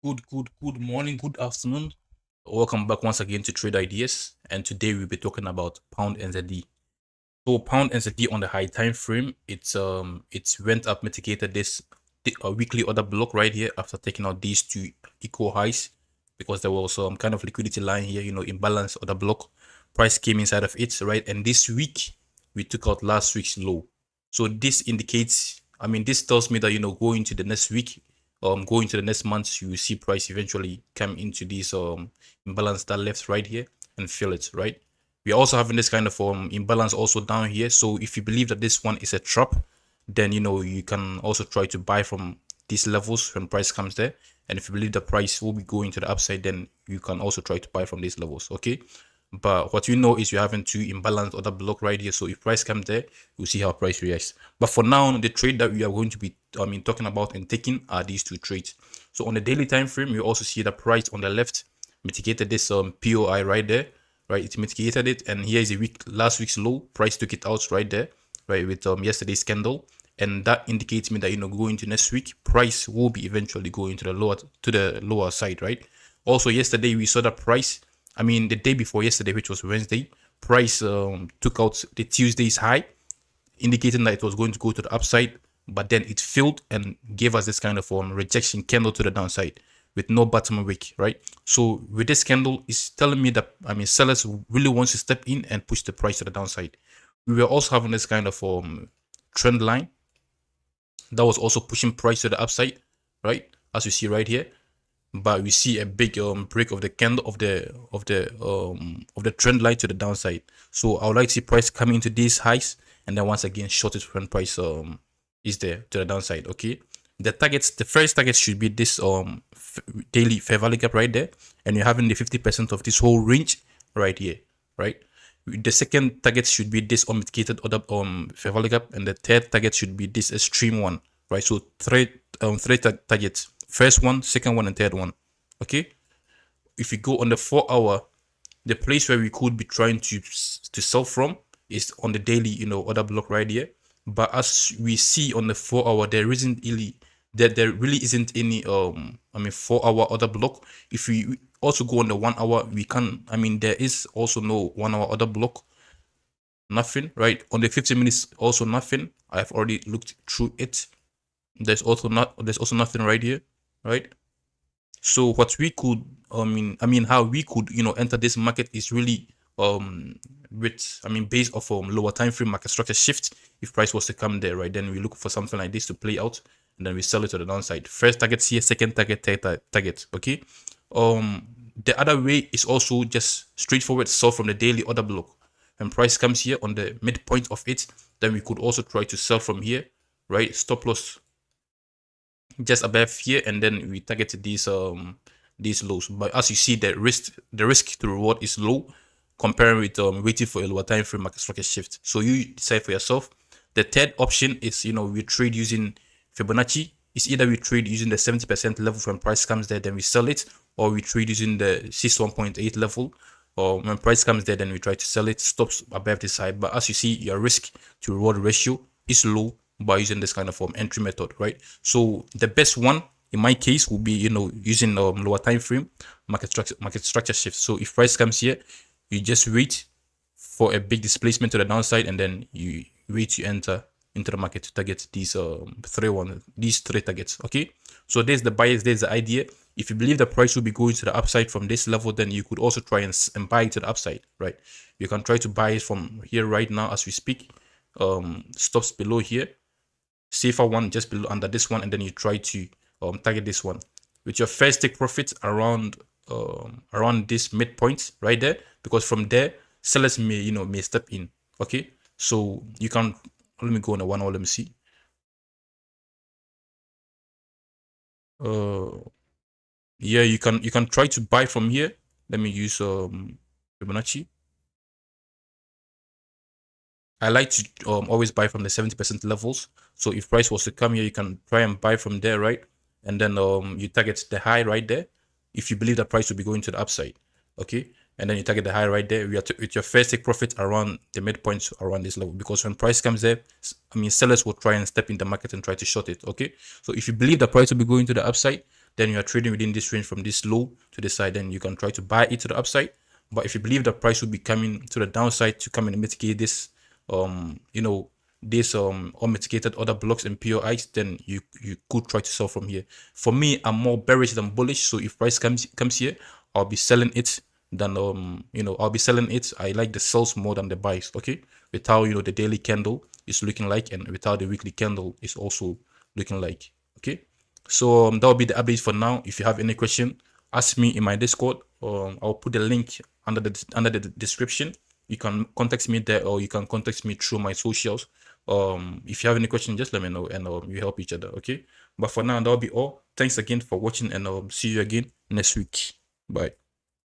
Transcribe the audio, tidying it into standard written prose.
Good morning, good afternoon. Welcome back once again to Trade Ideas. And today we'll be talking about pound NZD. So pound NZD on the high time frame, it's went up, mitigated this weekly order block right here after taking out these two equal highs because there was some kind of liquidity line here, imbalance order block. Price came inside of it, right? And this week we took out last week's low. So this indicates, this tells me that going to the next week, going to the next month, you will see price eventually come into this imbalance that left right here and fill it, right? We're also having this kind of imbalance also down here. So if you believe that this one is a trap, then you can also try to buy from these levels when price comes there. And if you believe the price will be going to the upside, then you can also try to buy from these levels. Okay. But what you know is you're having two imbalance order block right here. So if price comes there, you'll see how price reacts. But for now, the trade that we are going to be talking about and taking are these two trades. So on the daily time frame, you also see the price on the left mitigated this POI right there, right? It mitigated it, and here is a last week's low. Price took it out right there, right, with yesterday's candle, and that indicates me that going to next week, price will be eventually going to the lower side, right? Also, yesterday we saw that price. The day before yesterday, which was Wednesday, price took out the Tuesday's high, indicating that it was going to go to the upside, but then it failed and gave us this kind of rejection candle to the downside with no bottom wick, right? So with this candle, it's telling me that sellers really wants to step in and push the price to the downside. We were also having this kind of trend line that was also pushing price to the upside, right? As you see right here, but we see a big break of the candle of the trend line to the downside. So I would like to see price coming into these highs and then once again short it when price is there to the downside. Okay, the first target should be this daily fair value gap right there, and you're having the 50% of this whole range right here, right? The second target should be this unmitigated order fair value gap, and the third target should be this extreme one, right? So three targets: first one, second one, and third one. Okay. If you go on the 4 hour, the place where we could be trying to sell from is on the daily, order block right here. But as we see on the 4 hour, there really isn't any 4 hour order block. If we also go on the 1 hour, we can there is also no 1 hour order block. Nothing, right? On the 15 minutes, also nothing. I've already looked through it. There's also nothing right here, right? So what we could, how we could, enter this market is really, based off lower time frame market structure shift. If price was to come there, right, then we look for something like this to play out, and then we sell it to the downside. First target here, second target, third target. Okay. The other way is also just straightforward sell from the daily order block. When price comes here on the midpoint of it, then we could also try to sell from here, right? Stop loss just above here, and then we target these lows. But as you see, the risk to reward is low compared with waiting for a lower time frame market structure shift. So you decide for yourself. The third option is we trade using Fibonacci. It's either we trade using the 70% level when price comes there, then we sell it, or we trade using the 61.8 level, or when price comes there, then we try to sell it, stops above this high. But as you see, your risk to reward ratio is low by using this kind of entry method, right? So the best one in my case will be using lower time frame market structure shift. So if price comes here, you just wait for a big displacement to the downside, and then you wait to enter into the market to target these three targets. Okay, so there's the bias, there's the idea. If you believe the price will be going to the upside from this level, then you could also try and buy it to the upside, right? You can try to buy it from here right now as we speak. Stops below here, safer one just below under this one, and then you try to target this one with your first take profit around this midpoint right there, because from there sellers may step in. Okay, so you can, let me go on a 1 hour, let me see. Yeah, you can try to buy from here. Let me use Fibonacci. I like to always buy from the 70% levels. So if price was to come here, you can try and buy from there, right? And then you target the high right there if you believe the price will be going to the upside. Okay, and then you target the high right there with your first take profit around the midpoint around this level, because when price comes there, sellers will try and step in the market and try to short it. Okay, so if you believe the price will be going to the upside, then you are trading within this range from this low to the side, then you can try to buy it to the upside. But if you believe the price will be coming to the downside to come and mitigate this, this unmitigated other blocks and POIs, then you could try to sell from here. For me, I'm more bearish than bullish. So if price comes here, I'll be selling it than I'll be selling it. I like the sells more than the buys. Okay, with how the daily candle is looking like, and with how the weekly candle is also looking like. Okay, so that will be the update for now. If you have any question, ask me in my Discord. I'll put the link under the description. You can contact me there, or you can contact me through my socials. If you have any question, just let me know, and we help each other. Okay, but for now, that'll be all. Thanks again for watching, and see you again next week. Bye.